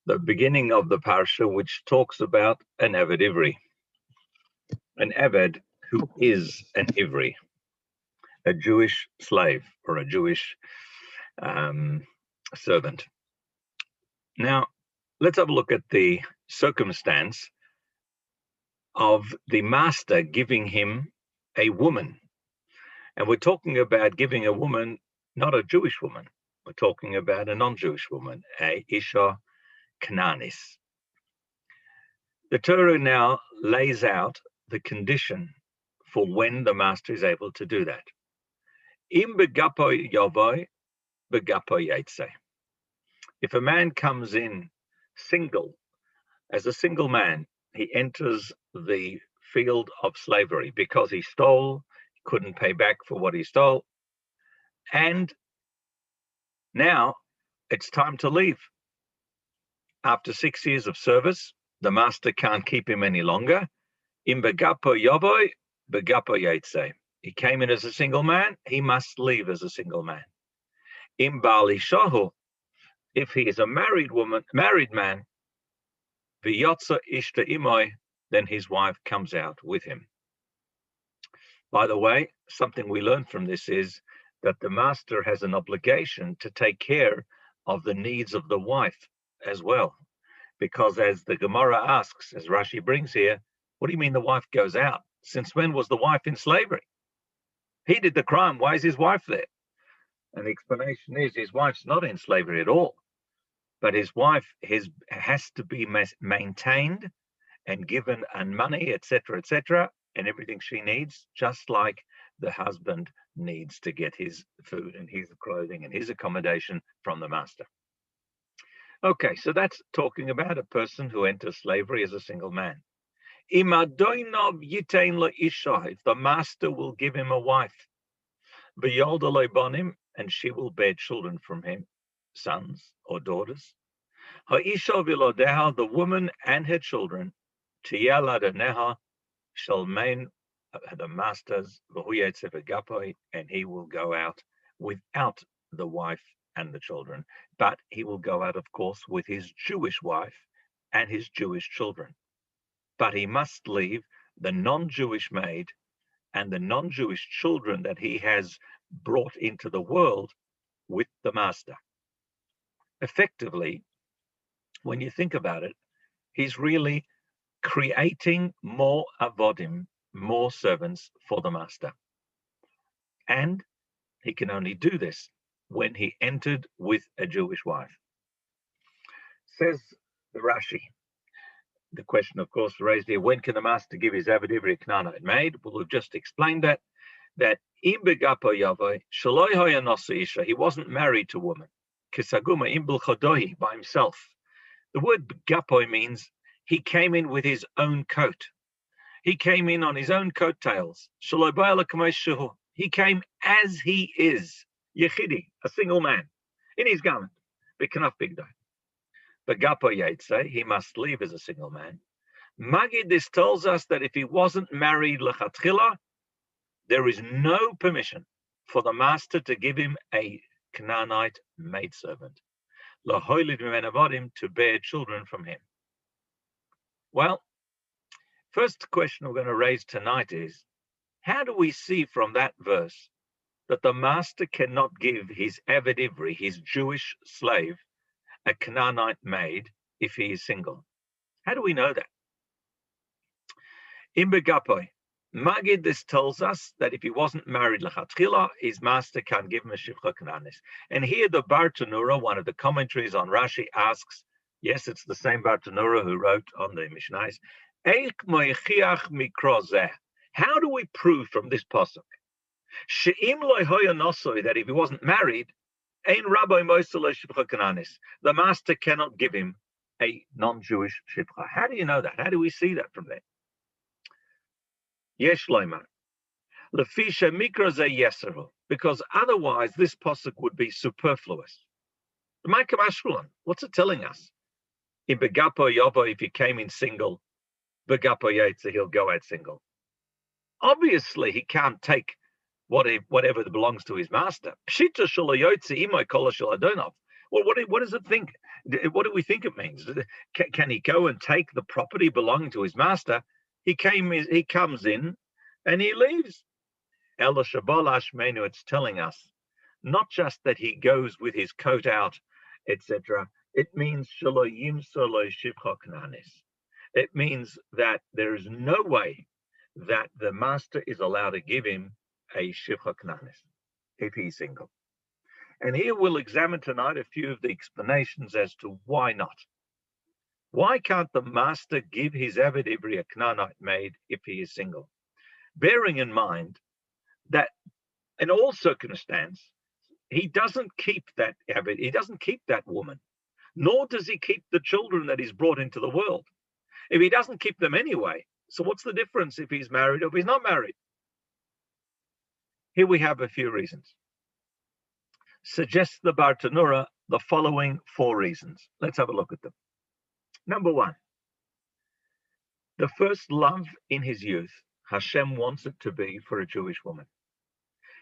the beginning of the Parsha, which talks about an Avid Ivri. An Avid who is an Ivri, a Jewish slave or a Jewish servant. Now, let's have a look at the circumstance of the master giving him a woman. And we're talking about giving a woman, not a Jewish woman. We're talking about a non-Jewish woman, a Isha Kananis. The Torah now lays out the condition for when the master is able to do that. Im begapo yavoy, begapo yetze. If a man comes in single, as a single man, he enters the field of slavery because he stole, he couldn't pay back for what he stole, and now it's time to leave. After 6 years of service, the master can't keep him any longer. Im begapo yavoy, begapo yetze. He came in as a single man, he must leave as a single man. Im bali shahu, if he is a married man, v'yotza ishta imoy, then his wife comes out with him. By the way, something we learn from this is that the master has an obligation to take care of the needs of the wife as well. Because as the Gemara asks, as Rashi brings here, what do you mean the wife goes out? Since when was the wife in slavery? He did the crime, why is his wife there? And the explanation is his wife's not in slavery at all. But his wife has to be maintained and given money, etc., and everything she needs, just like the husband needs to get his food and his clothing and his accommodation from the master. Okay, so that's talking about a person who enters slavery as a single man. If the master will give him a wife, and she will bear children from him, sons or daughters. The woman and her children, shall main the masters, and he will go out without the wife and the children. But he will go out, of course, with his Jewish wife and his Jewish children. But he must leave the non-Jewish maid and the non-Jewish children that he has brought into the world with the master. Effectively, when you think about it, he's really creating more avodim, more servants for the master. And he can only do this when he entered with a Jewish wife. Says the Rashi, the question, of course, raised here, when can the master give his Avid Ivri Kanani maid? Well, we've just explained that im begapo yavoy, shaloi hoya nosa isha, he wasn't married to a woman, kisaguma im bilchodohi, by himself. The word begapo means he came in with his own coat. He came in on his own coattails. Shaloi ba'ala kamei shehu, he came as he is, yechidi, a single man, in his garment, b'kanaf bigdai. Begapo yetze, he must leave as a single man. Magid, this tells us that if he wasn't married lechatchila, there is no permission for the master to give him a Canaanite maidservant, lahoilid mimenu avodim, to bear children from him. Well, first question we're going to raise tonight is, how do we see from that verse that the master cannot give his Avid Ivri, his Jewish slave, a Canaanite maid if he is single? How do we know that? In Begapoi, Magid, this tells us that if he wasn't married lechatchila, his master can give him a shivcha Kananis. And here the Bartanura, one of the commentaries on Rashi, asks, yes, it's the same Bartanura who wrote on the Mishnais, how do we prove from this pasuk that if he wasn't married, the master cannot give him a non-Jewish shivcha? How do you know that? How do we see that from there? Yesh loymar, lefisha mikra ze yeseru, because otherwise this pasuk would be superfluous. What's it telling us? In begapo yobo, if he came in single, begapo yetze, he'll go out single. Obviously, he can't take whatever belongs to his master. Pshita shelo yotze imoy kola shel adonov. Well, what does it think? What do we think it means? Can he go and take the property belonging to his master? He comes in and he leaves. El Shabalash Menu, it's telling us not just that he goes with his coat out, etc. It means it means that there is no way that the master is allowed to give him a shivcha knanis if he's single. And here we'll examine tonight a few of the explanations as to why not. Why can't the master give his Avid Ivri a Kananite maid if he is single? Bearing in mind that in all circumstances, he doesn't keep that Avid, he doesn't keep that woman, nor does he keep the children that he's brought into the world. If he doesn't keep them anyway, so what's the difference if he's married or if he's not married? Here we have a few reasons. Suggests the Bartanura the following 4 reasons. Let's have a look at them. Number 1, the first love in his youth, Hashem wants it to be for a Jewish woman.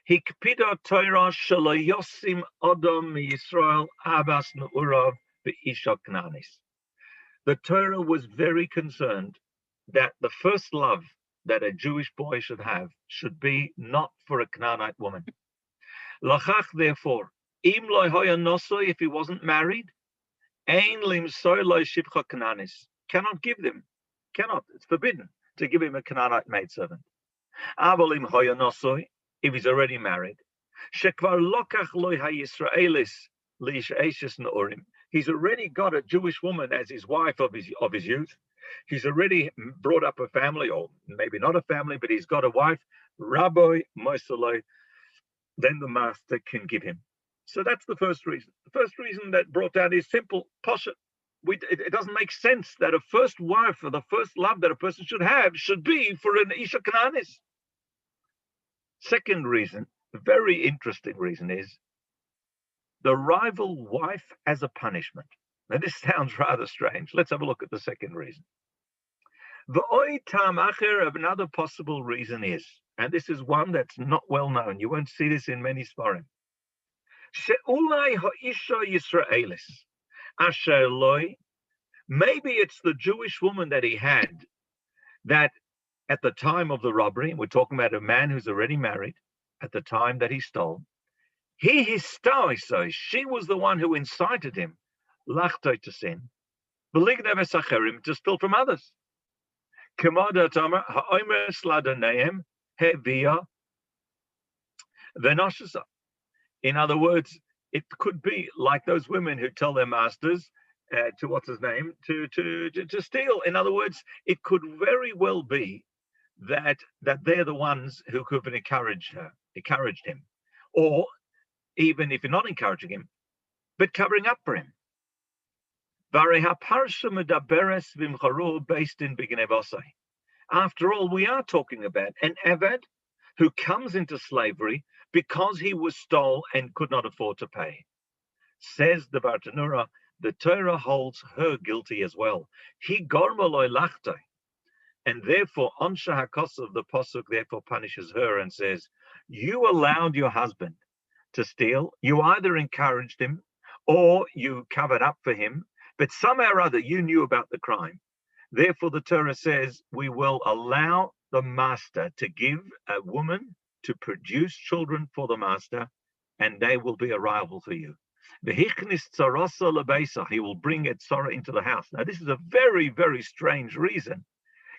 Hikpida Torah shelo yosim Adam Yisrael Abbas Nu'urav be'isha Kananis. The Torah was very concerned that the first love that a Jewish boy should have should be not for a Canaanite woman. Lachach, therefore, im lo hoya nosoi, if he wasn't married, ein limsoi lo shivcha Kananis, cannot give them, it's forbidden to give him a Canaanite maidservant. Aval im hoya nosoi, if he's already married, shekvar lokach lo hayisraelis li'ishes na'urim, he's already got a Jewish woman as his wife of his youth. He's already brought up a family, or maybe not a family, but he's got a wife. Rabbi Moisaloi, then the master can give him. So that's the first reason. The first reason that brought down is simple. Parsha. It doesn't make sense that a first wife or the first love that a person should have should be for an Isha Kananis. Second reason, a very interesting reason, is the rival wife as a punishment. Now this sounds rather strange. Let's have a look at the second reason. The oi tam acher of another possible reason is, and this is one that's not well known, you won't see this in many svarim. She'ulai ha'isha Yisraelis asher loi, maybe it's the Jewish woman that he had that at the time of the robbery, and we're talking about a man who's already married at the time that he stole, she was the one who incited him, lachtoi, to sin, to steal from others. In other words, it could be like those women who tell their masters to steal. In other words, it could very well be that they're the ones who could have encouraged him, or even if you're not encouraging him, but covering up for him. Parsha medaberes v'imcharu based in Bignevosai. After all, we are talking about an Avid who comes into slavery because he was stole and could not afford to pay. Says the Bartanura, the Torah holds her guilty as well. He gormaloi lachtoi, and therefore Onsha Hakosov, the Pasuk, therefore punishes her and says, you allowed your husband to steal. You either encouraged him or you covered up for him, but somehow or other you knew about the crime. Therefore, the Torah says we will allow the master to give a woman to produce children for the master, and they will be a rival for you. He will bring a tzara into the house. Now, this is a very, very strange reason.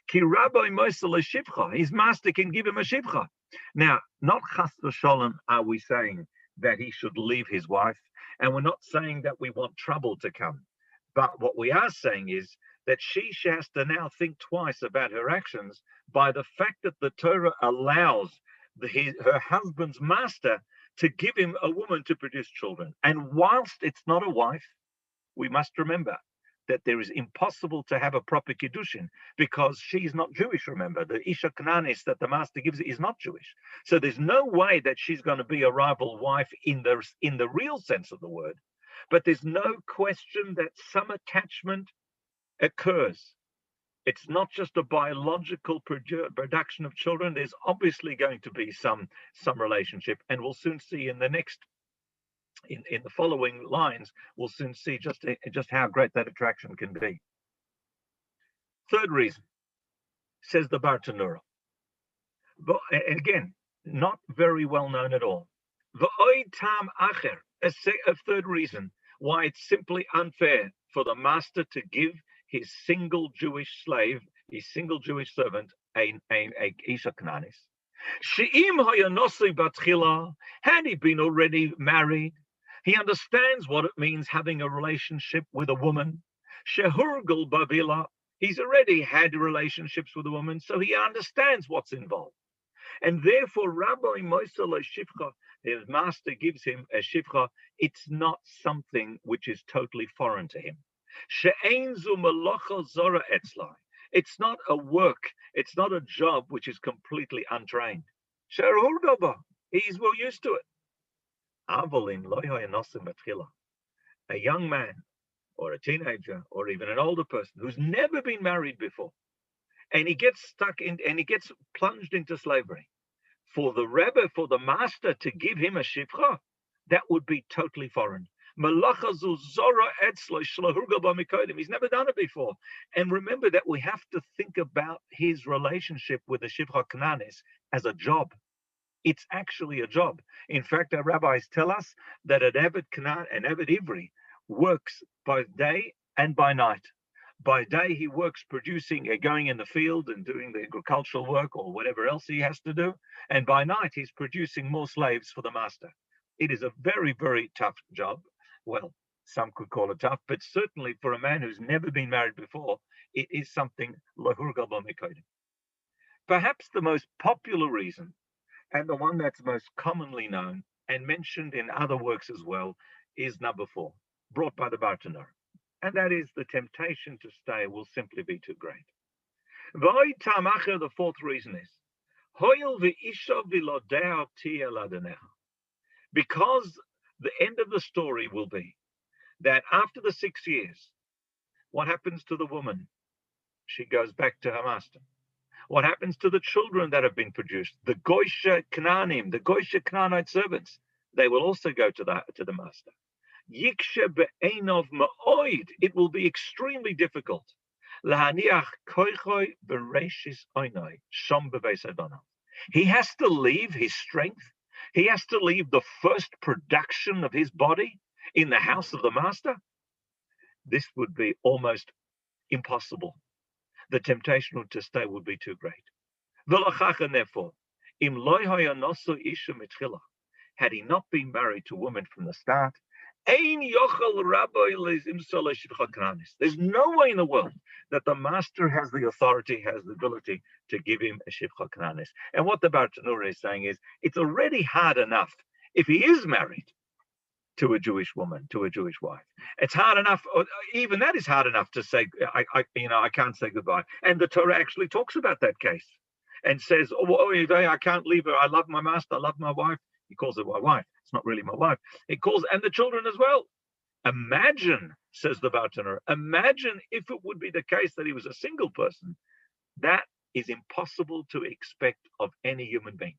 Ki Rabbi Shivcha, his master can give him a shivcha. Now, not chas v'sholem are we saying that he should leave his wife, and we're not saying that we want trouble to come. But what we are saying is that she has to now think twice about her actions by the fact that the Torah allows her husband's master to give him a woman to produce children. And whilst it's not a wife, we must remember that there is impossible to have a proper kiddushin because she's not Jewish, remember. The Isha Kananis that the master gives is not Jewish. So there's no way that she's going to be a rival wife in the real sense of the word. But there's no question that some attachment occurs. It's not just a biological production of children. There's obviously going to be some relationship, and we'll soon see in the next in the following lines, we'll soon see just how great that attraction can be. Third reason, says the Bartanura, but again, not very well known at all. Tam acher, a third reason why it's simply unfair for the master to give his single Jewish slave, his single Jewish servant, a Isha Kananis. She'im hayanosei batchila, had he been already married, he understands what it means having a relationship with a woman. Shehurgul bavila, he's already had relationships with a woman, so he understands what's involved. And therefore, Rabbi Moisel Shifcha, his master gives him a shifcha, it's not something which is totally foreign to him. She'einzu melacha zora etzlai. It's not a work, it's not a job which is completely untrained. He's well used to it. A young man, or a teenager, or even an older person who's never been married before, and he gets stuck in, and he gets plunged into slavery. For the Rebbe, for the master to give him a shifcha, that would be totally foreign. He's never done it before. And remember that we have to think about his relationship with the Shifcha Kananis as a job. It's actually a job. In fact, our rabbis tell us that an Avid Ivri works by day and by night. By day, he works producing, going in the field and doing the agricultural work or whatever else he has to do. And by night, he's producing more slaves for the master. It is a very, very tough job. Well, some could call it tough, but certainly for a man who's never been married before, it is something lahurgal b'mikodim. Perhaps the most popular reason, and the one that's most commonly known and mentioned in other works as well, is number 4, brought by the Bartanur. And that is the temptation to stay will simply be too great. The fourth reason is, because the end of the story will be that after the 6 years, what happens to the woman? She goes back to her master. What happens to the children that have been produced? The Goysha Kananim, the Goysha Kananite servants, they will also go to the master. Yiksha be'enov ma'oid, it will be extremely difficult. Lahaniach koichoi bereshis oinoi, shom bebeis adonai. He has to leave his strength. He has to leave the first production of his body in the house of the master. This would be almost impossible. The temptation to stay would be too great. V'lachach, and therefore, im loy hayanosu isha mitchila, had he not been married to a woman from the start, there's no way in the world that the master has the authority, has the ability to give him a shivcha kananis. And what the Bartanura is saying is, it's already hard enough if he is married to a Jewish woman, to a Jewish wife. It's hard enough, even that is hard enough to say, I can't say goodbye. And the Torah actually talks about that case and says, I can't leave her. I love my master, I love my wife. He calls her my wife. It's not really my wife. He calls, and the children as well. Imagine, says the Bartanur, imagine if it would be the case that he was a single person. That is impossible to expect of any human being.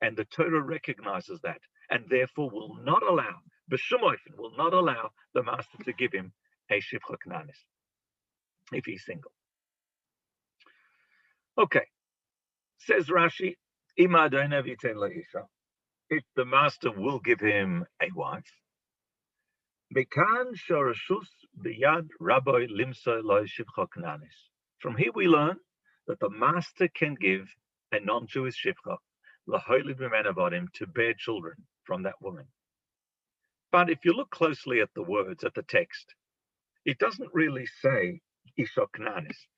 And the Torah recognizes that, and therefore will not allow, b'shumoifen, will not allow the master to give him a shivcha kananis if he's single. Okay, says Rashi, ima adonai v'yitein lo isha, if the master will give him a wife, bekan shorashus biyad rabbi limsa lo shivcha kananis. From here we learn that the master can give a non-Jewish shivcha, l'holy b'men avodim, to bear children from that woman. But if you look closely at the words, at the text, it doesn't really say isha kananis.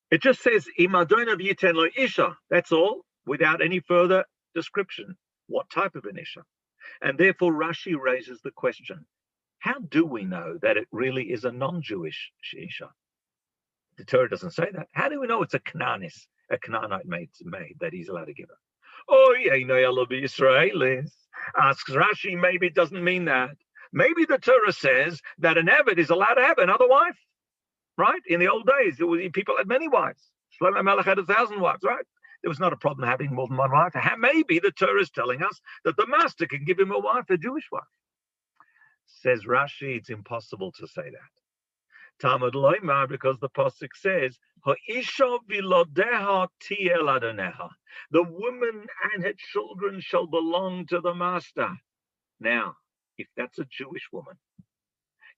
It just says imadona v'yiten lo isha. That's all, without any further description. What type of an isha? And therefore Rashi raises the question, how do we know that it really is a non-Jewish isha? The Torah doesn't say that. How do we know it's a Kananis, a Canaanite maid that he's allowed to give her? Oh, yeah, Israelis. Asks Rashi, maybe it doesn't mean that. Maybe the Torah says that an Avid is allowed to have another wife, right? In the old days, people had many wives. Shlomo Melech had 1,000 wives, right? There was not a problem having more than one wife. Maybe the Torah is telling us that the master can give him a wife, a Jewish wife. Says Rashi, it's impossible to say that. Talmud Loimar, because the pasuk says, "Ha'isha v'lodeha tiel adoneha." The woman and her children shall belong to the master. Now, if that's a Jewish woman,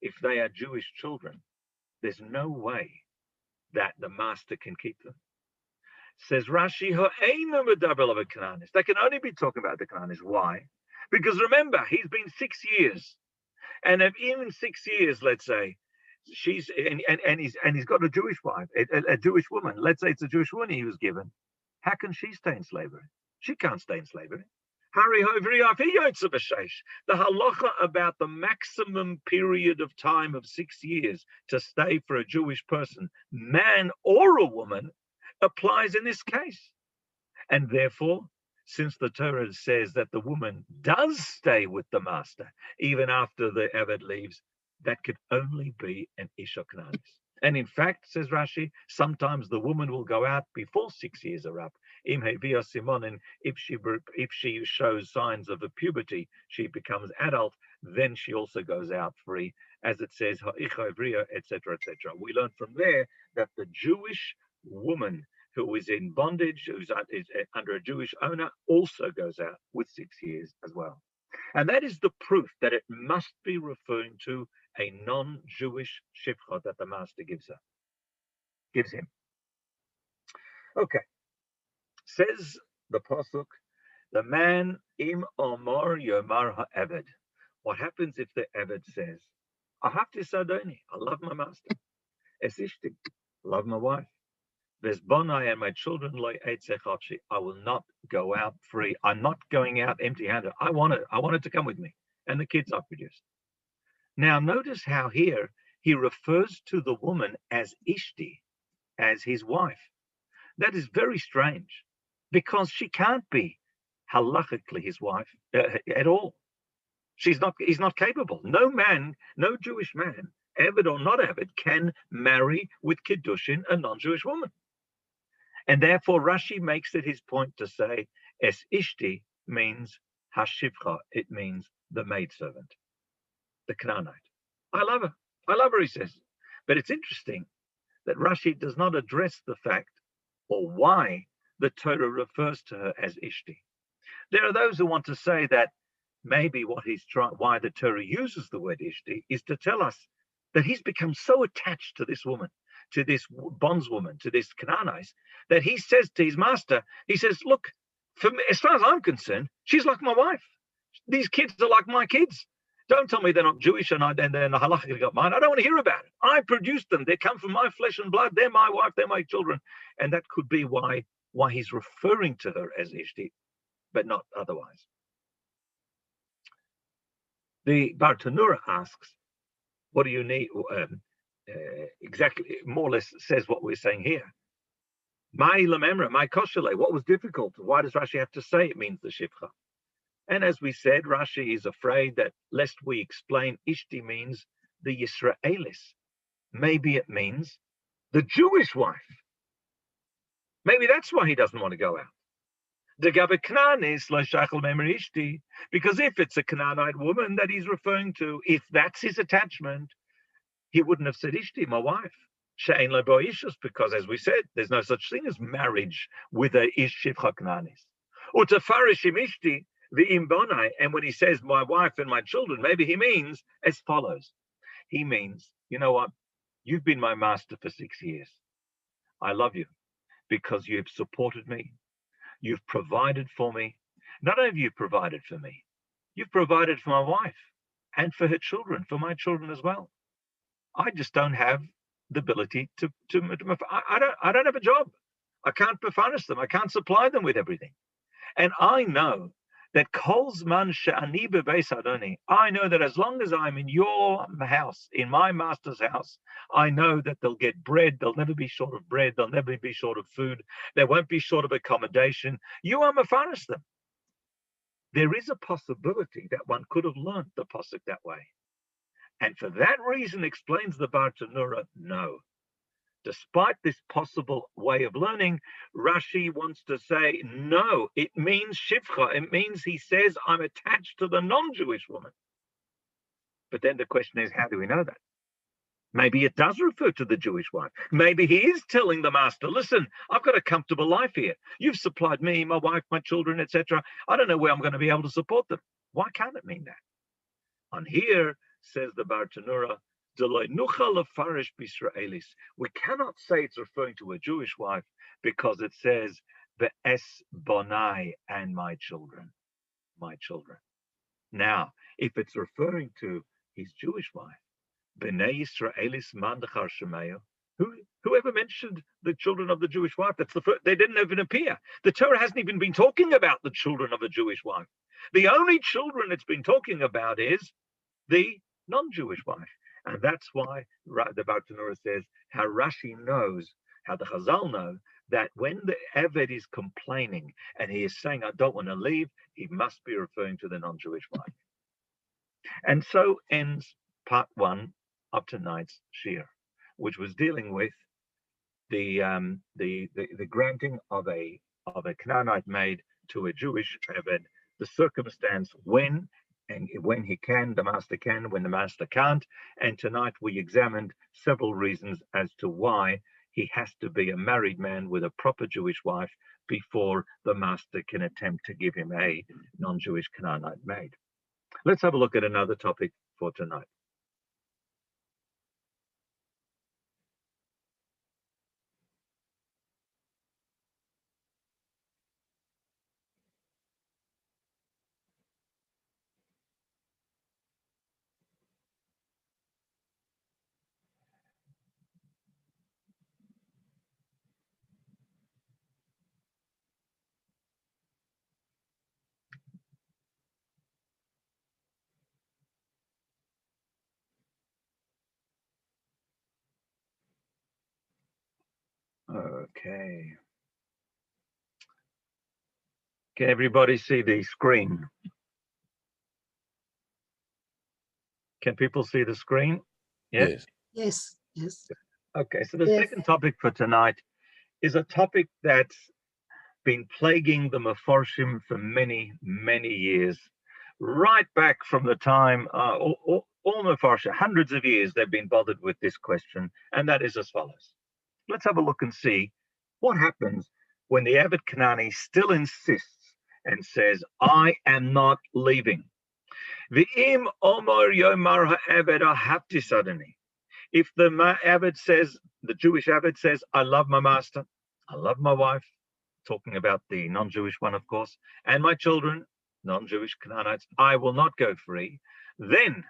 if they are Jewish children, there's no way that the master can keep them. Says Rashi, they can only be talking about the Kananis. Why? Because remember, he's been 6 years. And if even 6 years, let's say, he's got a Jewish wife, a Jewish woman. Let's say it's a Jewish woman he was given. How can she stay in slavery? She can't stay in slavery. The halacha about the maximum period of time of 6 years to stay for a Jewish person, man or a woman, applies in this case. And therefore, since the Torah says that the woman does stay with the master even after the Avid leaves, that could only be an Isha Kananis. And in fact, says Rashi, sometimes the woman will go out before 6 years are up. If she shows signs of a puberty, she becomes adult, then she also goes out free, as it says, etc., etc. We learn from there that the Jewish woman who is in bondage, who's under a Jewish owner, also goes out with 6 years as well. And that is the proof that it must be referring to a non-Jewish shivcha that the master gives him. Okay. Says the pasuk, the man im omar yomar ha'Avid. What happens if the Avid says, I have to sadoni, I love my master. Esishti, love my wife. Vesbonai and my children like eitzechapshi. I will not go out free. I'm not going out empty-handed. I want it to come with me. And the kids are produced. Now notice how here he refers to the woman as Ishti, as his wife. That is very strange, because she can't be halachically his wife at all. He's not capable. No man, no Jewish man, Avid or not Avid, can marry with Kiddushin a non-Jewish woman. And therefore Rashi makes it his point to say, Es Ishti means Hashivcha, it means the maidservant, the Kananite. I love her, he says. But it's interesting that Rashi does not address the fact or why the Torah refers to her as Ishti. There are those who want to say that maybe why the Torah uses the word Ishti is to tell us that he's become so attached to this woman, to this bondswoman, to this Kananite, that he says to his master, he says, look, for me, as far as I'm concerned, she's like my wife. These kids are like my kids. Don't tell me they're not Jewish and then the halacha got mine. I don't want to hear about it. I produced them. They come from my flesh and blood. They're my wife. They're my children. And that could be why he's referring to her as Ishti, but not otherwise. The Bartanura asks, what do you need? Exactly, more or less says what we're saying here. My lamemra, my koshele, what was difficult? Why does Rashi have to say it means the shivcha? And as we said, Rashi is afraid that lest we explain Ishti means the Yisraelis. Maybe it means the Jewish wife. Maybe that's why he doesn't want to go out. Because if it's a Canaanite woman that he's referring to, if that's his attachment, he wouldn't have said Ishti, my wife. She'ein lo bo ishus, because as we said, there's no such thing as marriage with a ish shivcha Kananis. Or to farishim Ishti, v'im bonai, and when he says my wife and my children, maybe he means as follows. He means, you know what? You've been my master for 6 years. I love you because you've supported me. You've provided for me. Not only have you provided for me, you've provided for my wife and for her children, for my children as well. I just don't have the ability I don't have a job. I can't furnish them. I can't supply them with everything. And I know that kolzman she'ani bebeis adoni, I know that as long as I'm in your house, in my master's house, I know that they'll get bread. They'll never be short of bread. They'll never be short of food. They won't be short of accommodation. You are mefarish them. There is a possibility that one could have learned the pasuk that way. And for that reason, explains the Bartanura, no. Despite this possible way of learning, Rashi wants to say, no, it means shivcha. It means he says, I'm attached to the non-Jewish woman. But then the question is, how do we know that? Maybe it does refer to the Jewish wife. Maybe he is telling the master, listen, I've got a comfortable life here. You've supplied me, my wife, my children, etc. I don't know where I'm going to be able to support them. Why can't it mean that? On here, says the Bartanura, we cannot say it's referring to a Jewish wife because it says, Ve'es bonai, and my children. My children. Now, if it's referring to his Jewish wife, B'nai Yisraelis mandachar shemayo. Whoever mentioned the children of the Jewish wife? That's the first, they didn't even appear. The Torah hasn't even been talking about the children of the Jewish wife. The only children it's been talking about is the non-Jewish wife. And that's why the Bartanura says how Rashi knows, how the Chazal know, that when the Avid is complaining and he is saying, I don't want to leave, he must be referring to the non-Jewish wife. And so ends part 1 of tonight's Shir, which was dealing with the granting of a Canaanite maid to a Jewish Avid, the circumstance when he can, the master can, when the master can't. And tonight we examined several reasons as to why he has to be a married man with a proper Jewish wife before the master can attempt to give him a non-Jewish Canaanite maid. Let's have a look at another topic for tonight. Okay. Can everybody see the screen? Can people see the screen? Yes. Yes. Yes. Okay, so the second topic for tonight is a topic that's been plaguing the Meforshim for many, many years. Right back from the time, all Meforshim, hundreds of years, they've been bothered with this question, and that is as follows. Let's have a look and see what happens when the Avid Kanani still insists and says, I am not leaving. V'im omar yomar ha'Avid ahavti sadani. If the Avid says, the Jewish Avid says, I love my master, I love my wife, talking about the non-Jewish one, of course, and my children, non-Jewish Canaanites, I will not go free. Then,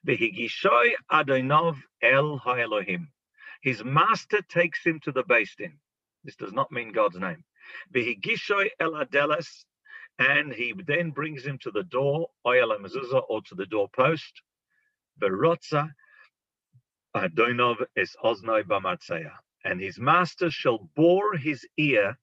v'higishoy Adonov el ha'Elohim. His master takes him to the Beis Din. This does not mean God's name. V'higishoy el adelas, and he then brings him to the door, oyel mezuzah, or to the doorpost. V'rotza Adonov es oznoi b'matzea, and his master shall bore his ear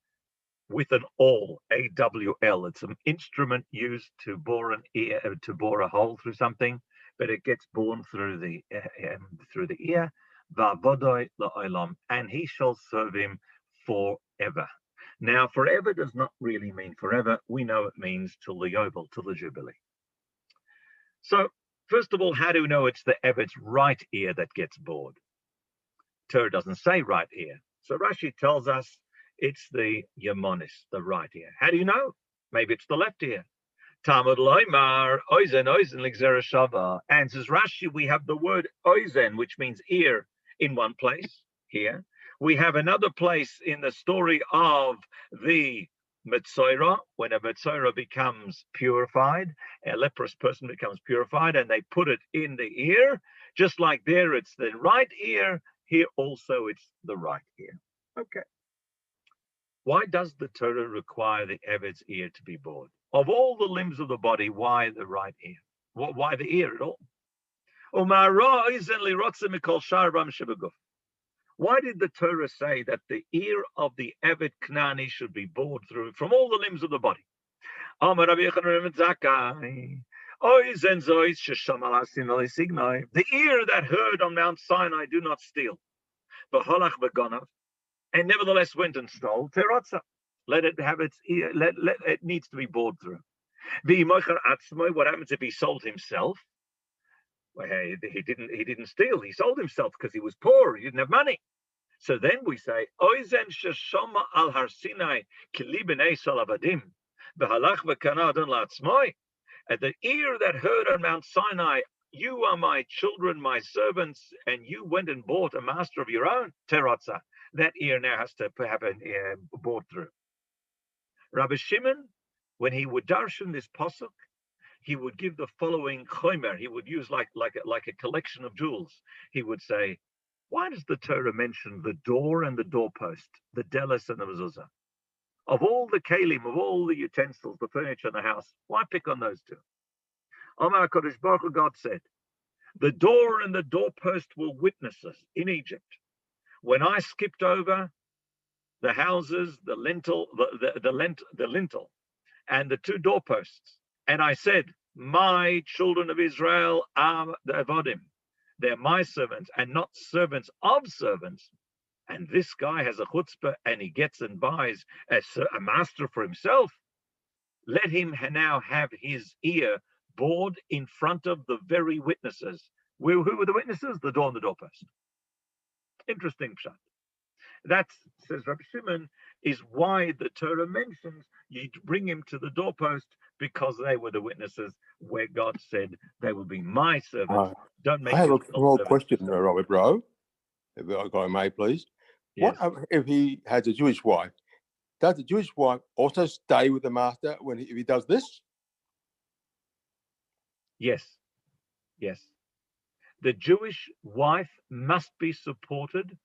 with an awl, A-W-L. It's an instrument used to bore an ear, to bore a hole through something, but it gets borne through the ear. Va'vodoi la'olam, and he shall serve him forever. Now, forever does not really mean forever. We know it means till the Yovel, till the Jubilee. So, first of all, how do we know it's the Avid's right ear that gets bored? Torah doesn't say right ear. So Rashi tells us it's the Yemonis, the right ear. How do you know? Maybe it's the left ear. Talmud loymar, oizen, ligzera shava. Answers Rashi, we have the word oizen, which means ear, in one place, here. We have another place in the story of the Metzoira, when a Metzoira becomes purified, a leprous person becomes purified, and they put it in the ear. Just like there, it's the right ear. Here also, it's the right ear. Okay. Why does the Torah require the Avid's ear to be bored? Of all the limbs of the body, why the right ear? Why the ear at all? Why did the Torah say that the ear of the Avid Kanani should be bored through from all the limbs of the body? The ear that heard on Mount Sinai, do not steal. And nevertheless went and stole. Let it have its ear. It needs to be bored through. What happens if he sold himself? Well, hey, he didn't steal. He sold himself because he was poor. He didn't have money. So then we say, Oizen sheshoma al har Sinai kili b'nei salavadim v'halach v'kanadon la'atzmoi. At the ear that heard on Mount Sinai, you are my children, my servants, and you went and bought a master of your own, Terotza. That ear now has to have an ear bought through. Rabbi Shimon, when he would darshan this pasuk, he would give the following chomer. He would use like a collection of jewels. He would say, why does the Torah mention the door and the doorpost, the delis and the mezuzah? Of all the kalim, of all the utensils, the furniture in the house, why pick on those two? Omar HaKadosh Baruch Hu, God said, the door and the doorpost were witnesses in Egypt. When I skipped over the houses, the lintel, the lintel, and the two doorposts, and I said, my children of Israel are the Avodim. They're my servants and not servants of servants. And this guy has a chutzpah and he gets and buys a master for himself. Let him now have his ear bored in front of the very witnesses. Who were the witnesses? The door and the doorpost. Interesting pshat. That, says Rabbi Shimon, is why the Torah mentions you bring him to the doorpost, because they were the witnesses where God said they will be my servants. Don't make I have a small servants. question, Robert Broh, if I may, please. Yes. What if he has a Jewish wife? Does the Jewish wife also stay with the master if he does this? Yes. Yes. The Jewish wife must be supported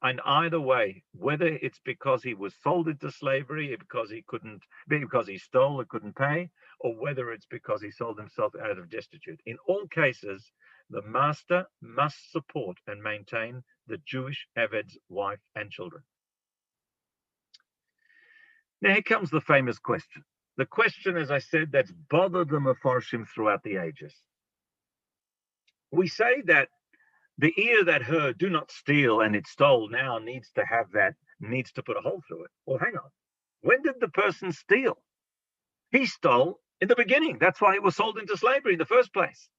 in either way, whether it's because he was sold into slavery, because he stole and couldn't pay, or whether it's because he sold himself out of destitute. In all cases, the master must support and maintain the Jewish Avid's wife and children. Now here comes the famous question. The question, as I said, that's bothered the Mefarshim throughout the ages. We say that the ear that heard, do not steal, and it stole, now needs to put a hole through it. Well, hang on. When did the person steal? He stole in the beginning. That's why he was sold into slavery in the first place.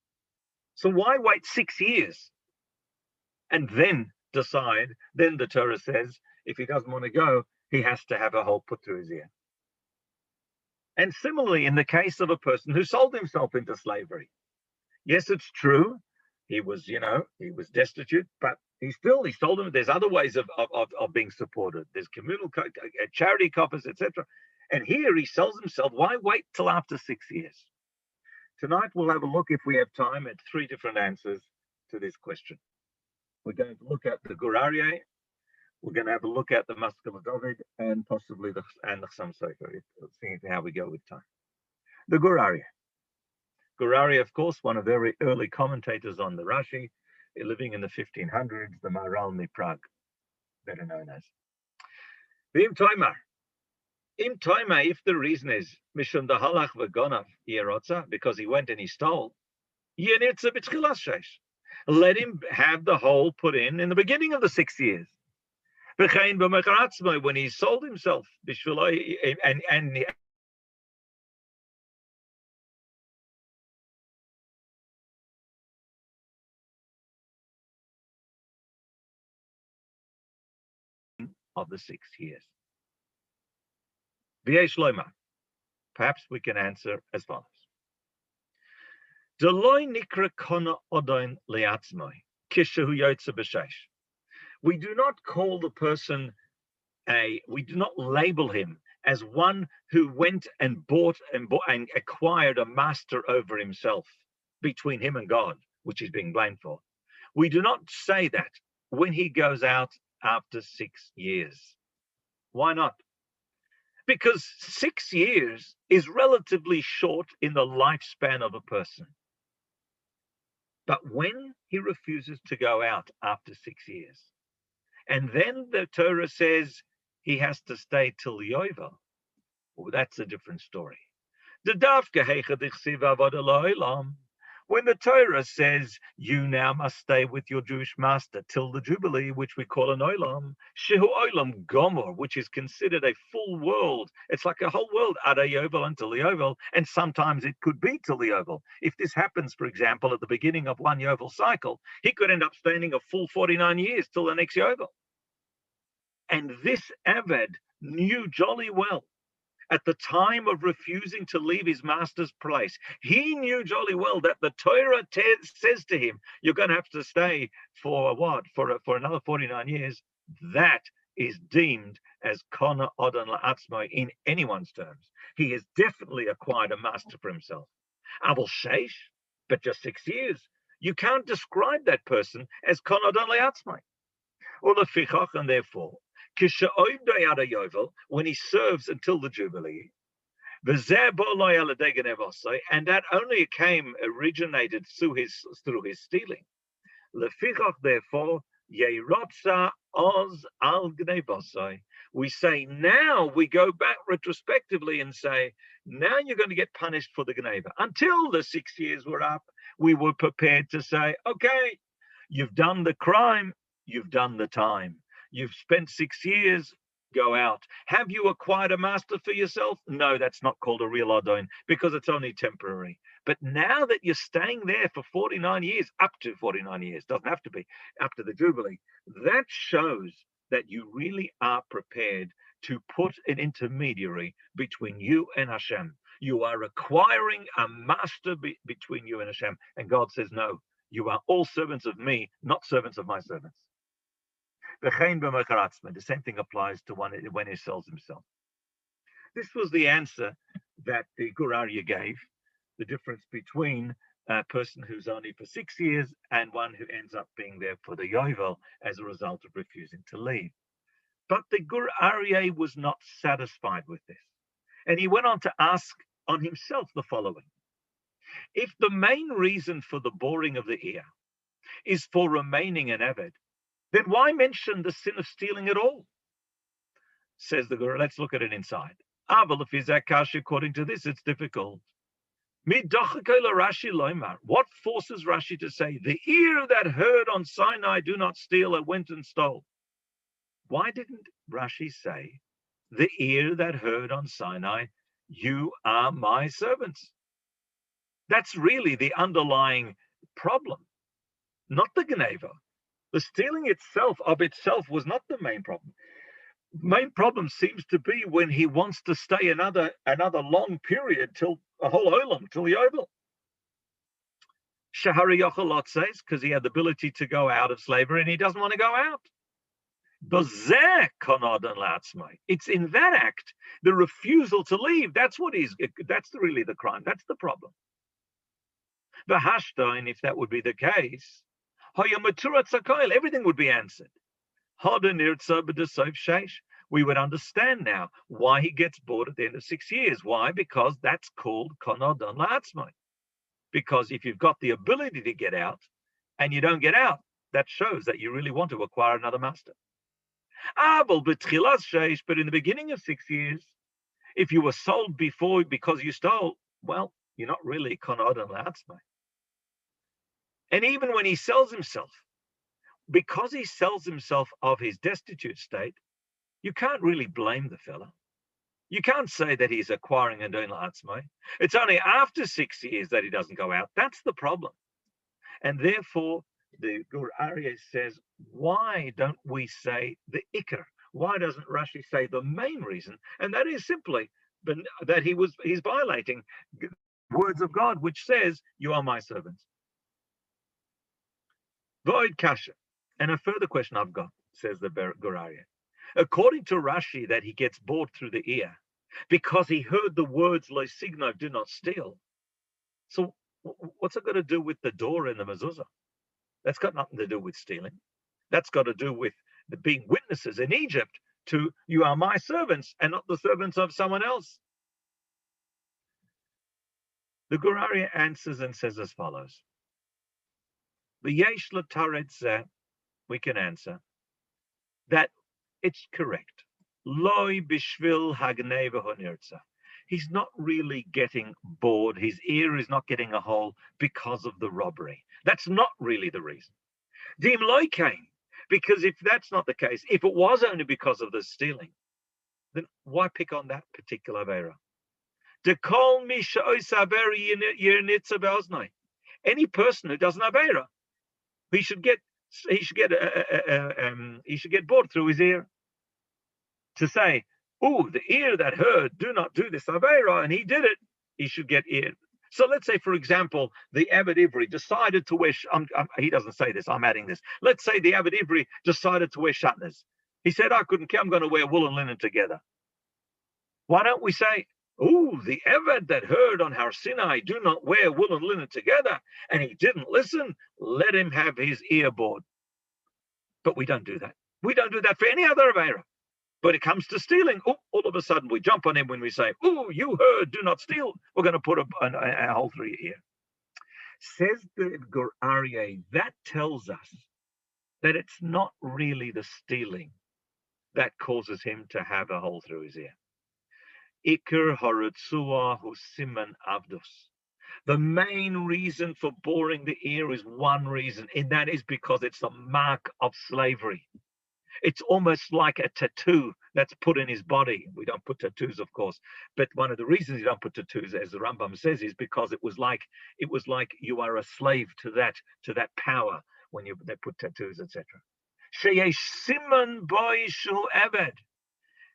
So why wait 6 years and then decide? Then the Torah says, if he doesn't want to go, he has to have a hole put through his ear. And similarly, in the case of a person who sold himself into slavery. Yes, it's true. He was destitute, but he sold them. There's other ways of being supported. There's communal charity coffers, etc. And here he sells himself. Why wait till after 6 years? Tonight we'll have a look, if we have time, at 3 different answers to this question. We're going to look at the Gur Aryeh. We're going to have a look at the Maskil of Avid, and possibly the Chassam Sofer. Let's see how we go with time. The Gur Aryeh. Gur Aryeh, of course, one of the very early commentators on the Rashi, living in the 1500s, the Maharal Prague, better known as. Im Toimar, if the reason is Mishum the Halach v'Gonav Yerotza, because he went and he stole, Yenirtza b'tchilas sheish. Let him have the hole put in the beginning of the 6 years. V'chein b'mecharatzmai, when he sold himself, and of the 6 years. V'yesh loymar. Perhaps we can answer as follows. Deloi nikra kona odoin leatzmoi, kishahu yotze b'sheish. We do not call the person we do not label him as one who went and bought and acquired a master over himself between him and God, which he's being blamed for. We do not say that when he goes out after 6 years. Why not? Because 6 years is relatively short in the lifespan of a person. But when he refuses to go out after 6 years, and then the Torah says he has to stay till Yovel, well, that's a different story. When the Torah says you now must stay with your Jewish master till the Jubilee, which we call an olam, shehu olam gomor, which is considered a full world. It's like a whole world, ada yovel until the yovel, and sometimes it could be till the yovel. If this happens, for example, at the beginning of one yovel cycle, he could end up staying a full 49 years till the next yovel. And this Avid knew jolly well at the time of refusing to leave his master's place, he knew jolly well that the Torah says to him, you're going to have to stay for what? For another 49 years. That is deemed as Kona Odon La'atzmo in anyone's terms. He has definitely acquired a master for himself. Abel Sheish, but just 6 years. You can't describe that person as Kona Odon La'atzmo. Or the Fichach, and therefore, when he serves until the Jubilee, and that only originated through his stealing. Therefore, we say now, we go back retrospectively and say, now you're going to get punished for the Gneva. Until the 6 years were up, we were prepared to say, okay, you've done the crime, you've done the time. You've spent 6 years, go out. Have you acquired a master for yourself? No, that's not called a real Adon because it's only temporary. But now that you're staying there for 49 years, up to 49 years, doesn't have to be, up to the Jubilee, that shows that you really are prepared to put an intermediary between you and Hashem. You are acquiring a master between you and Hashem. And God says, no, you are all servants of me, not servants of my servants. The same thing applies to when he sells himself. This was the answer that the Gur Aryeh gave, the difference between a person who's only for 6 years and one who ends up being there for the Yovel as a result of refusing to leave. But the Gur Aryeh was not satisfied with this. And he went on to ask on himself the following. If the main reason for the boring of the ear is for remaining an Avid, then why mention the sin of stealing at all? Says the Guru. Let's look at it inside. But if he's Akash, according to this, it's difficult. What forces Rashi to say, the ear that heard on Sinai, do not steal, and went and stole? Why didn't Rashi say, the ear that heard on Sinai, you are my servants? That's really the underlying problem, not the Gneva. The stealing of itself was not the main problem. Main problem seems to be when he wants to stay another long period till a whole olam, till the oval. Shahari Yochalot says, because he had the ability to go out of slavery and he doesn't want to go out. It's in that act, the refusal to leave. That's really the crime. That's the problem. The Hashtain, if that would be the case, everything would be answered. We would understand now why he gets bored at the end of 6 years. Why? Because that's called konodon la'atzmai. Because if you've got the ability to get out and you don't get out, that shows that you really want to acquire another master. But in the beginning of 6 years, if you were sold before because you stole, well, you're not really konodon la'atzmai. And even when he sells himself, because he sells himself of his destitute state, you can't really blame the fella. You can't say that he's acquiring a don la'atzmai. It's only after 6 years that he doesn't go out. That's the problem. And therefore, the Gur Aryeh says, why don't we say the ikar? Why doesn't Rashi say the main reason? And that is simply that he's violating words of God, which says, you are my servants. Void kasha. And a further question I've got, says the Gur Aryeh. According to Rashi, that he gets bored through the ear because he heard the words lo signo, do not steal. So what's it got to do with the door and the mezuzah? That's got nothing to do with stealing. That's got to do with the being witnesses in Egypt to you are my servants and not the servants of someone else. The Gur Aryeh answers and says as follows. V'yesh l'taret zeh, we can answer that it's correct. Loi bishvil hagneva honirza. he's not really getting bored. His ear is not getting a hole because of the robbery. That's not really the reason. Dim loy came, because if that's not the case, if it was only because of the stealing, then why pick on that particular Avera? Any person who does an Avera, he should get bored through his ear. To say, oh, the ear that heard, do not do this Avera, and he did it, he should get ear. So let's say, for example, the Avid Ivri decided to wear, he doesn't say this, I'm adding this. Let's say the Avid Ivri decided to wear shatnez. He said, I couldn't care, I'm going to wear wool and linen together. Why don't we say, oh, the Avid that heard on Har Sinai, do not wear wool and linen together, and he didn't listen, let him have his ear bored. But we don't do that. We don't do that for any other Avera. But it comes to stealing, all of a sudden we jump on him when we say, oh, you heard, do not steal. We're going to put a hole through your ear. Says the Gur Aryeh, that tells us that it's not really the stealing that causes him to have a hole through his ear. Iker haratzua hu siman avdus. The main reason for boring the ear is one reason, and that is because it's a mark of slavery. It's almost like a tattoo that's put in his body. We don't put tattoos, of course, but one of the reasons you don't put tattoos, as the Rambam says, is because it was like you are a slave to that power when they put tattoos, etc. Sheyesh siman boy shu Avid.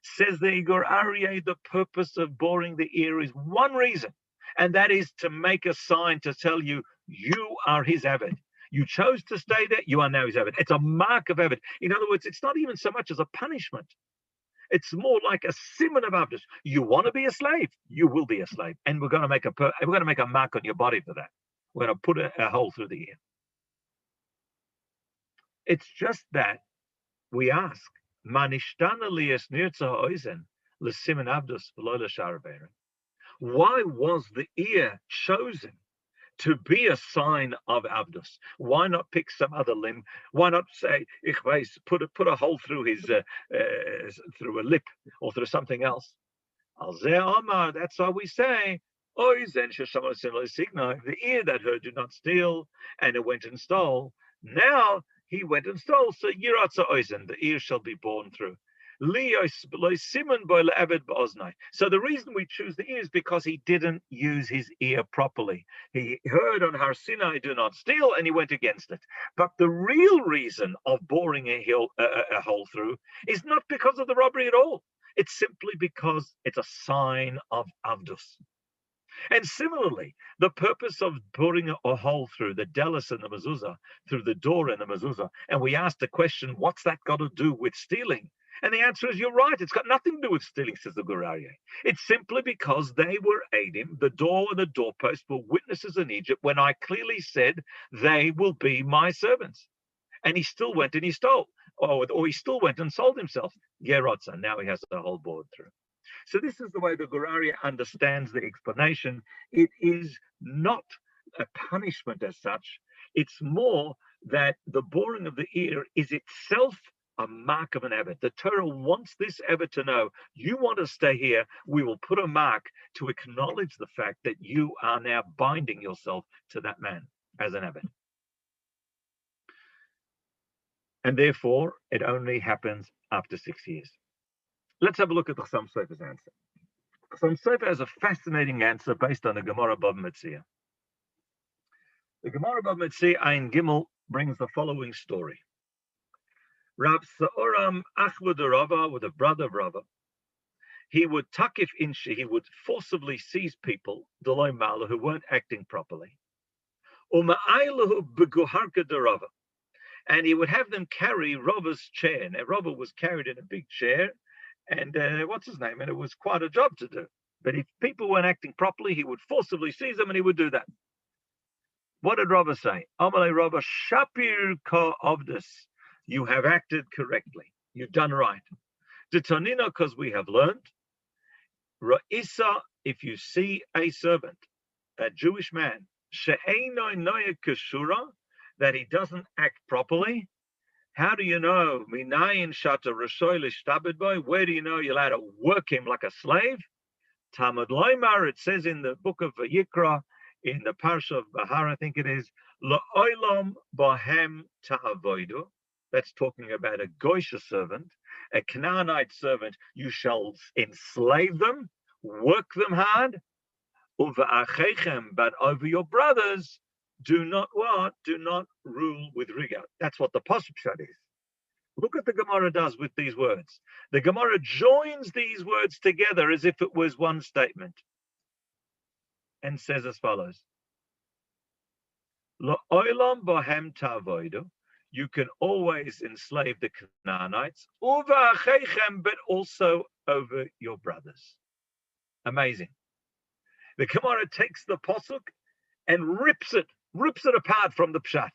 Says the Gur Aryeh, the purpose of boring the ear is one reason, and that is to make a sign to tell you are his Avid. You chose to stay there, you are now his Avid. It's a mark of Avid. In other words, it's not even so much as a punishment. It's more like a simon of Avdus. You want to be a slave, you will be a slave. And we're going to make a mark on your body for that. We're going to put a hole through the ear. It's just that we ask, why was the ear chosen to be a sign of Avdus? Why not pick some other limb? Why not say, ich weiß, put a hole through his through a lip or through something else? That's why we say, the ear that heard do not steal, and it went and stole. Now he went and stole, so the ear shall be born through. So the reason we choose the ear is because he didn't use his ear properly. He heard on Har Sinai, do not steal, and he went against it. But the real reason of boring a hole through is not because of the robbery at all. It's simply because it's a sign of Avdus. And similarly, the purpose of boring a hole through the delis and the mezuzah, through the door in the mezuzah, and we asked the question, what's that got to do with stealing? And the answer is, you're right, it's got nothing to do with stealing, says the Gur Aryeh. It's simply because they were aiding, the door and the doorpost were witnesses in Egypt when I clearly said, they will be my servants. And he still went and he stole, or he still went and sold himself. Gerotza, now he has the whole board through. So this is the way the Gur Aryeh understands the explanation. It is not a punishment as such. It's more that the boring of the ear is itself a mark of an Avid. The Torah wants this Avid to know, you want to stay here, we will put a mark to acknowledge the fact that you are now binding yourself to that man as an Avid. And therefore, it only happens after 6 years. Let's have a look at the Chassam Sofer's answer. Chassam Sofer has a fascinating answer based on the Gemara Bava Metzia. The Gemara Bava Metzia Ein Gimel brings the following story. Rav Sa'oram Achvud Rava, with a brother of Rava, he would takif inshi, he would forcibly seize people, Deloi Mala, who weren't acting properly. Uma'ailahu beguharka de Rava, and he would have them carry Rava's chair. Now, Rava was carried in a big chair, and what's his name? And it was quite a job to do. But if people weren't acting properly, he would forcibly seize them, and he would do that. What did Rava say? Amalei Rava Shapir ka Avdus. You have acted correctly. You've done right. Detanina, because we have learned. Ra'isa, if you see a servant, a Jewish man, she'eino noya keshura, that he doesn't act properly. How do you know? Minayin shata rashoy l'shtabed boy. Where do you know you're allowed to work him like a slave? Talmud Loimar, it says in the book of Yikra, in the Parsha of Bahar, I think it is, La'olam bohem ta'avoidu. That's talking about a Goisha servant, a Canaanite servant. You shall enslave them, work them hard, but over your brothers, do not what? Do not rule with rigor. That's what the Pasuk is. Look what the Gemara does with these words. The Gemara joins these words together as if it was one statement and says as follows. Lo'olam bohem ta'avoidu. You can always enslave the Canaanites, but also over your brothers. Amazing. The Gemara takes the Pasuk and rips it apart from the Pshat.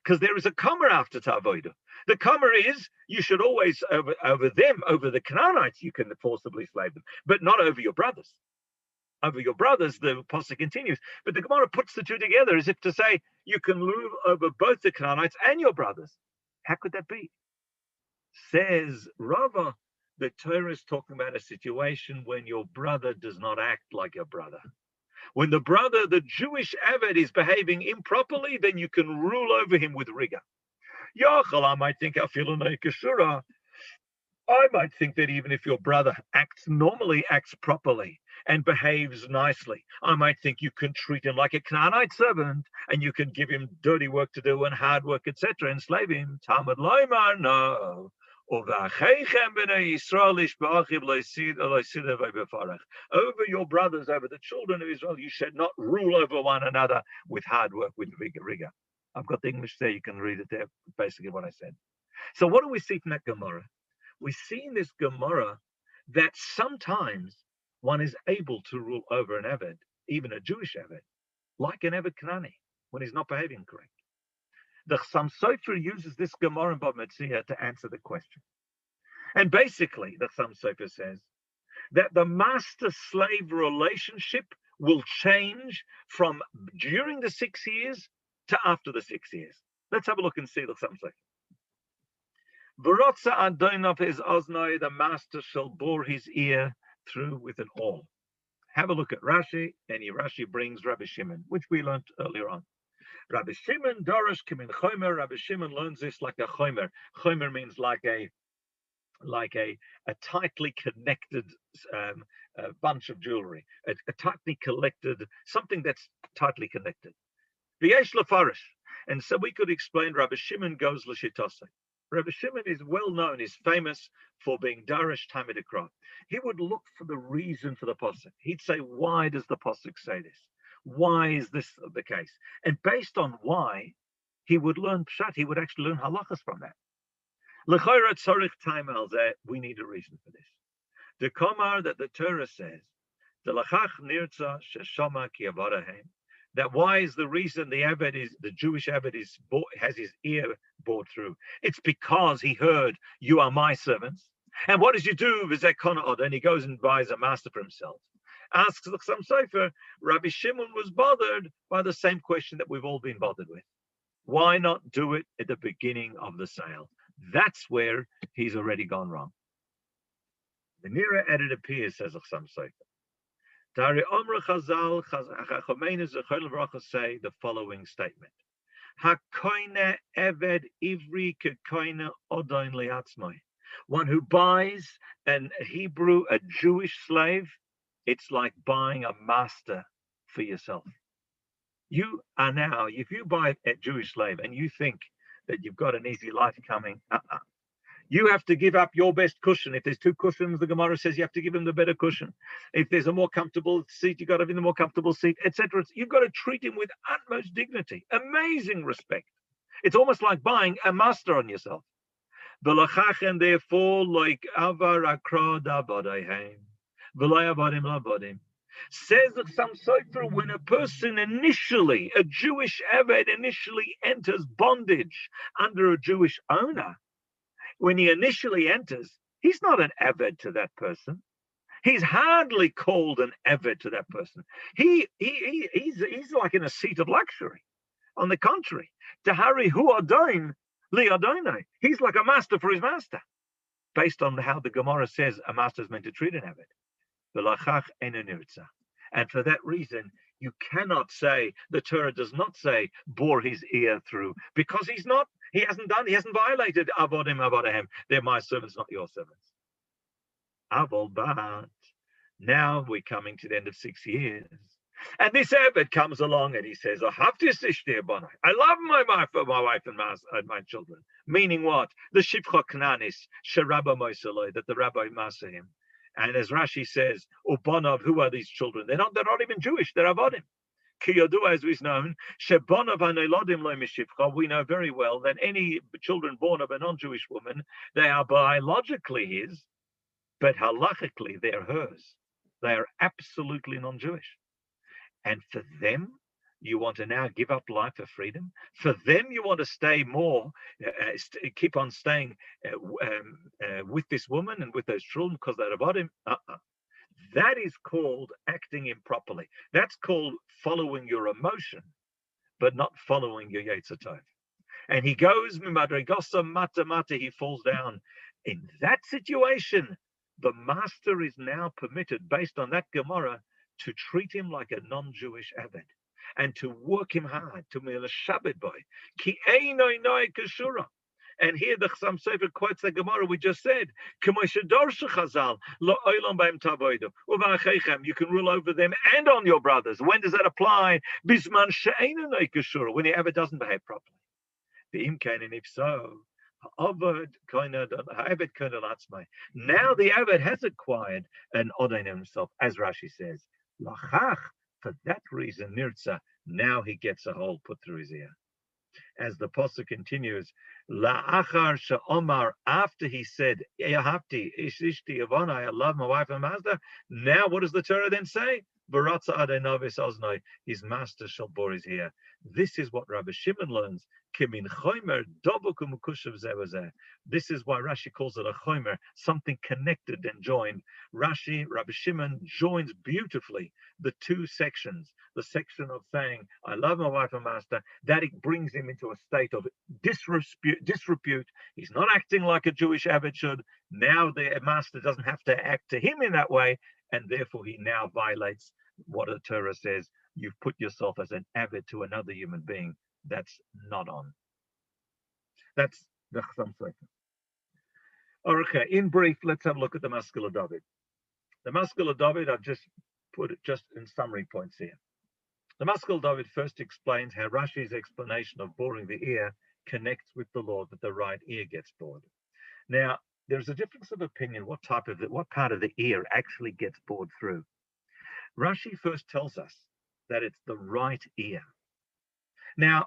Because there is a comma after ta'avoidu. The comma is, you should always, over the Canaanites, you can forcibly slave them, but not over your brothers. Over your brothers, the Pasuk continues. But the Gemara puts the two together as if to say, you can rule over both the Canaanites and your brothers. How could that be? Says Rava, the Torah is talking about a situation when your brother does not act like your brother. When the Jewish Avid is behaving improperly, then you can rule over him with rigor. I might think that even if your brother acts properly and behaves nicely, I might think you can treat him like a Canaanite servant and you can give him dirty work to do and hard work, etc., enslave him. Talmud Loimar, no. Over your brothers, over the children of Israel, you should not rule over one another with hard work, with rigor. I've got the English there, you can read it there, basically what I said. So what do we see from that Gemara? We see in this Gemara that sometimes one is able to rule over an Avid, even a Jewish Avid, like an Avid Kanani, when he's not behaving correct. The Chassam Sofer uses this Gemara in Bava Metzia to answer the question. And basically, the Chassam Sofer says that the master-slave relationship will change from during the 6 years to after the 6 years. Let's have a look and see the Chassam Sofer. V'rotza adonov his oznoi, the master shall bore his ear through with an awl. Have a look at Rashi, and Rashi brings Rabbi Shimon, which we learned earlier on. Rabbi Shimon Dorish Kimin Chomer. Rabbi Shimon learns this like a Chomer. Chomer means like a tightly connected bunch of jewelry, a tightly collected, something that's tightly connected. V'yesh lefarish. And so we could explain Rabbi Shimon goes l'shitose. Rabbi Shimon is well known, is famous for being Darish Tamid Akra. He would look for the reason for the Pasuk. He'd say, why does the Pasuk say this? Why is this the case? And based on why, he would learn Pshat, he would actually learn halachas from that. L'chayra tzorich time al zeh, we need a reason for this. The Komar that the Torah says, the lachach nirtza sheshama ki avarahem, that why is the reason the Jewish Abbott has his ear bored through? It's because he heard, you are my servants. And what does he do? And he goes and buys a master for himself. Asks the Chassam Sofer, Rabbi Shimon was bothered by the same question that we've all been bothered with. Why not do it at the beginning of the sale? That's where he's already gone wrong. The nearer it appears, says the Chassam Sofer. Dari Omra Chazal, say the following statement. Hakoine Eved Ivri Kekoine Odoin Liatzmai. One who buys a Jewish slave, it's like buying a master for yourself. You are now, if you buy a Jewish slave and you think that you've got an easy life coming, you have to give up your best cushion. If there's 2 cushions, the Gemara says you have to give him the better cushion. If there's a more comfortable seat, you've got to give him the more comfortable seat, etc. You've got to treat him with utmost dignity, amazing respect. It's almost like buying a master on yourself. And therefore, like avar akra da bodayim, v'lo avadim lavadim. Says that some Sofer, when a person a Jewish Avid initially enters bondage under a Jewish owner, when he initially enters, he's not an Avid to that person. He's hardly called an Avid to that person. He's like in a seat of luxury. On the contrary, Tahari hu adon li adonai. He's like a master for his master, based on how the Gemara says a master is meant to treat an Avid. And for that reason, you cannot say, the Torah does not say, bore his ear through, because he hasn't violated avodim. They're my servants, not your servants. But now we're coming to the end of 6 years. And this Abbott comes along and he says, I love my wife and my children. Meaning what? The Shifcha Kananis, Sherabba Moisaloi, that the Rabbi Masa him. And as Rashi says, Ubonov, who are these children? They're not even Jewish, they're Avodim. Kiyodu, as we've known, Shebonov Hanelodim Lo Mishifcha, we know very well that any children born of a non-Jewish woman, they are biologically his, but halachically they're hers. They are absolutely non-Jewish. And for them, you want to now give up life for freedom? For them, you want to stay more, keep on staying with this woman and with those children because they're about him? That is called acting improperly. That's called following your emotion, but not following your Yetzer Tov. And he goes, Mimadregosa Mata Mata, he falls down. In that situation, the master is now permitted, based on that Gemara, to treat him like a non-Jewish Avid and to work him hard, to be a Shabbat boy. Ki einoi noi kashura. And here the Chassam Sofer quotes the Gemara we just said. You can rule over them and on your brothers. When does that apply? Bisman she'einu noi kashura, when the Avid doesn't behave properly. And if so, now the Avid has acquired an Odain himself, as Rashi says. For that reason, Nirtza, now he gets a hole put through his ear. As the Pasuk continues, La'achar she'omar, after he said, Yahavti, ishishti avonai, I love my wife and master. Now what does the Torah then say? Baratza adenavis oznoi, his master shall bore his ear. This is what Rabbi Shimon learns. Kimin chomer dobukum kushav zevazeh. This is why Rashi calls it a chomer, something connected and joined. Rabbi Shimon joins beautifully the two sections. The section of saying, I love my wife and master, that it brings him into a state of disrepute. He's not acting like a Jewish Abbot should. Now the master doesn't have to act to him in that way, and therefore he now violates what the Torah says. You've put yourself as an Avid to another human being. That's not on. That's the Chassam Sofer. Okay, in brief, let's have a look at the Maskil of David. The Maskil of David, I've just put it just in summary points here. The Maskil of David first explains how Rashi's explanation of boring the ear connects with the law that the right ear gets bored. Now, there's a difference of opinion what part of the ear actually gets bored through. Rashi first tells us that it's the right ear. Now,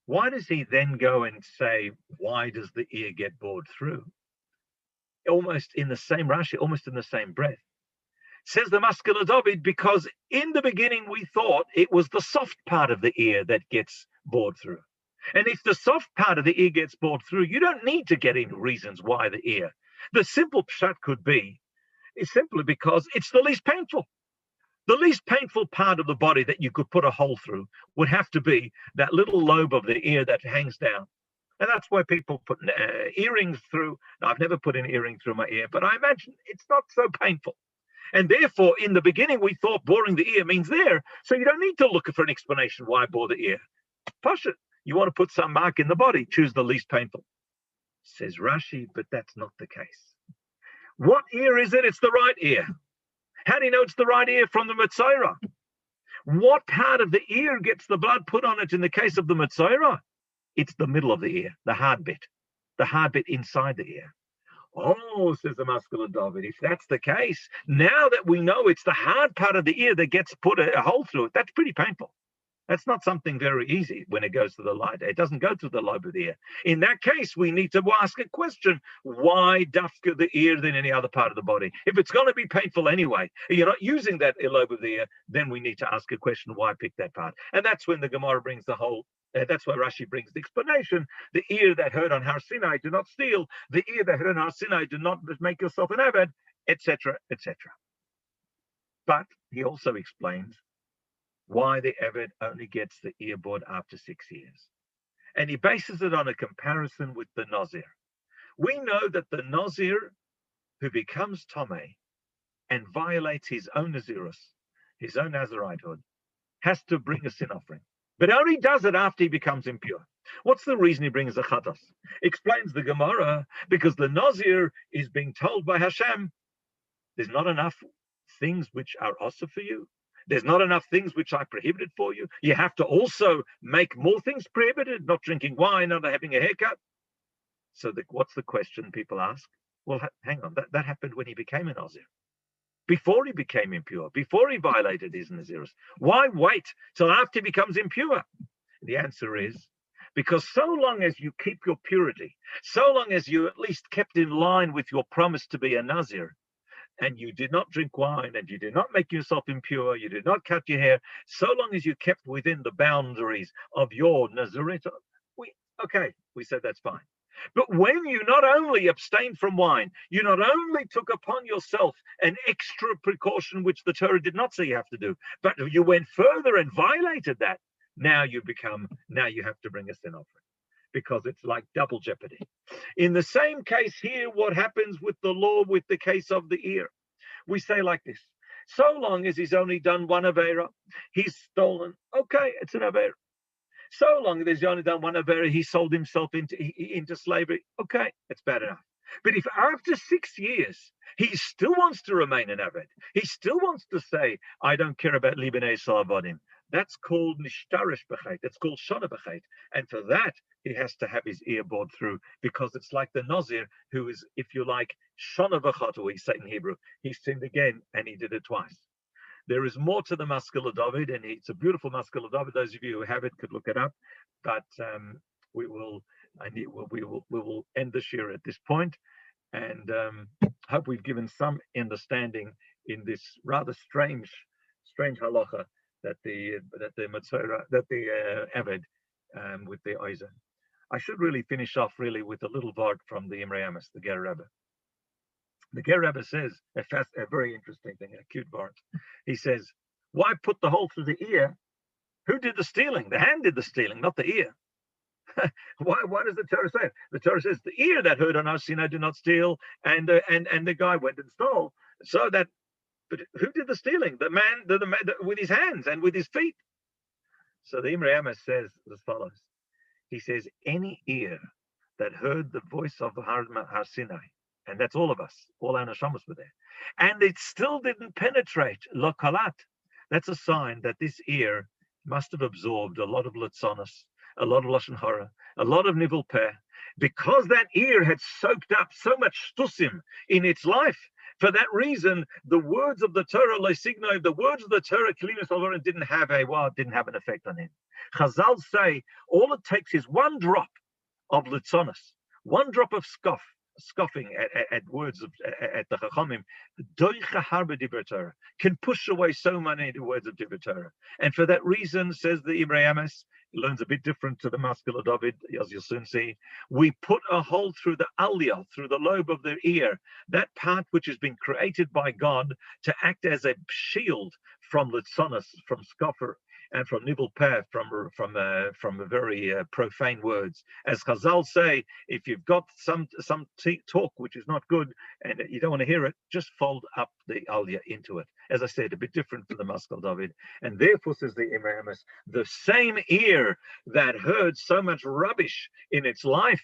why does he then go and say, why does the ear get bored through? Almost in the same Rashi, almost in the same breath. Says the Maskil of David, because in the beginning we thought it was the soft part of the ear that gets bored through. And if the soft part of the ear gets bored through, you don't need to get into reasons why the ear. The simple pshat could be, is simply because it's the least painful. The least painful part of the body that you could put a hole through would have to be that little lobe of the ear that hangs down. And that's why people put earrings through. Now, I've never put an earring through my ear, but I imagine it's not so painful. And therefore, in the beginning, we thought boring the ear means there. So you don't need to look for an explanation why bore the ear. Parsha, you want to put some mark in the body, choose the least painful. Says Rashi, but that's not the case. What ear is it? It's the right ear. How do you know it's the right ear? From the Metzora. What part of the ear gets the blood put on it in the case of the Metzora? It's the middle of the ear, the hard bit inside the ear. Oh, says the Maskil of David, if that's the case, now that we know it's the hard part of the ear that gets put a hole through it, that's pretty painful. That's not something very easy when it goes to the light. It doesn't go to the lobe of the ear. In that case, we need to ask a question. Why dafka the ear than any other part of the body? If it's going to be painful anyway, you're not using that lobe of the ear, then we need to ask a question, why pick that part? And that's when the Gemara brings the whole, that's why Rashi brings the explanation. The ear that heard on Har Sinai, do not steal. The ear that heard on Har Sinai, do not make yourself an Avid, etc., etc. But he also explains why the Avid only gets the ear board after 6 years. And he bases it on a comparison with the Nazir. We know that the Nazir who becomes Tomei and violates his own Nazirus, his own Naziritehood, has to bring a sin offering. But only does it after he becomes impure. What's the reason he brings a chatos? Explains the Gemara, because the Nazir is being told by Hashem, there's not enough things which are also for you. There's not enough things which I prohibited for you. You have to also make more things prohibited, not drinking wine, not having a haircut. So what's the question people ask? Well, hang on, that happened when he became a Nazir. Before he became impure, before he violated his Nazirus. Why wait till after he becomes impure? The answer is, because so long as you keep your purity, so long as you at least kept in line with your promise to be a Nazir, and you did not drink wine, and you did not make yourself impure, you did not cut your hair, so long as you kept within the boundaries of your Nazirite, we said that's fine. But when you not only abstained from wine, you not only took upon yourself an extra precaution which the Torah did not say you have to do, but you went further and violated that, now you have to bring a sin offering, because it's like double jeopardy. In the same case here, what happens with the law with the case of the ear? We say like this: so long as he's only done one avera, he's stolen, okay, it's an avera. So long as he's only done one avera, he sold himself into slavery, okay, it's bad enough. But if after 6 years he still wants to remain an Avid, he still wants to say, I don't care about Libanei Salavadim, that's called nishtarish b'chet. That's called shona b'chet. And for that, he has to have his ear bored through, because it's like the Nazir who is, if you like, shona b'chet, we say in Hebrew. He sinned again and he did it twice. There is more to the Maskil of David, and it's a beautiful Maskil of David. Those of you who have it could look it up. But we will end the shir at this point, and hope we've given some understanding in this rather strange halacha that the Avid with the Oizer. I should really finish off with a little vart from the Imrei Amos, the Ger Rebbe. The Ger Rebbe says a very interesting thing, a cute vart. He says, why put the hole through the ear? Who did the stealing? The hand did the stealing, not the ear. Why does the Torah say it? The Torah says the ear that heard on Har Sinai do not steal, and the guy went and stole. So that, but who did the stealing? The man with his hands and with his feet. So the Imrei Amos says as follows. He says, any ear that heard the voice of the Har Sinai, and that's all of us, all our neshamas were there, and it still didn't penetrate lo kalat, that's a sign that this ear must have absorbed a lot of latzonos, a lot of lashon hara, a lot of nivel peh, because that ear had soaked up so much shtusim in its life. For that reason, the words of the Torah, the words of the Torah, didn't have an effect on him. Chazal say all it takes is one drop of litzonos, one drop of scoffing at words at the Chachamim, can push away so many words of Divrei Torah. And for that reason, says the Imrei Amos, he learns a bit different to the Maskil of David, as you'll soon see. We put a hole through the aliyah, through the lobe of the ear, that part which has been created by God to act as a shield from litzonos, from scoffer, and from nivel peh, from very profane words. As Chazal say, if you've got some talk which is not good and you don't want to hear it, just fold up the aliyah into it. As I said, a bit different from the Maskil David. And therefore, says the Imrei Amos, the same ear that heard so much rubbish in its life,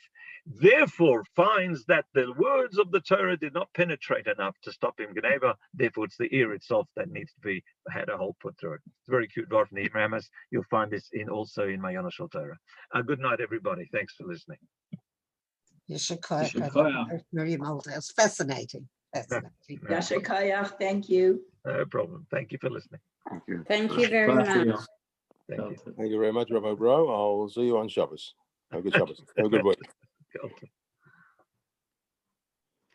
therefore finds that the words of the Torah did not penetrate enough to stop him Geneva. Therefore, it's the ear itself that needs to be had a hole put through it. It's a very cute word from the Imrei Amos. You'll find this also in Mayana Shel Torah. Good night, everybody. Thanks for listening. It's fascinating. Yasher Koyach, thank you. No problem. Thank you for listening. Thank you. Thank you very much. Thank you. Thank you very much, Rabbi Broh. I'll see you on Shabbos. Have a good Shabbos. Have a good week.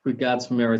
Regards from everything.